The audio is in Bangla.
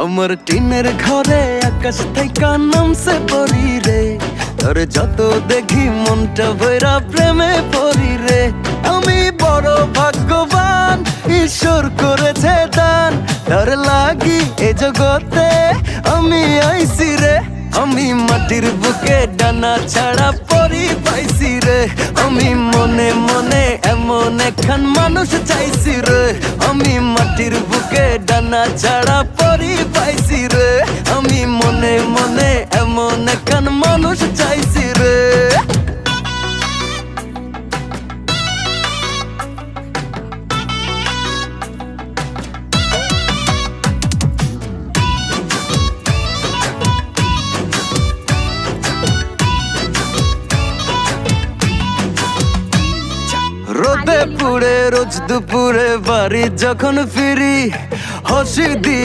আমার টিনের ঘরে আকাশ থেকে নামছে পরি রে, তোর যত দেখি মনটা ভৈরা প্রেমে পড়ি রে। আমি বড় ভাগ্যবান, ঈশ্বর করেছে দান, তোর লাগি এ জগতে আমি আইছি রে। আমি মাটির বুকে ডানা ছাড়া পরি পাইছি রে, আমি মনে মনে এমন একখান মানুষ চাইছি রে। আমি মাটির বুকে ডানা ছাড়া পরি পাইছি রে, আমি মনে মনে এমন একখান মানুষ চাইছি রে। রোদে পুড়ে রোজ দুপুরে বাড়ি যখন ফিরি, হাসি দিয়া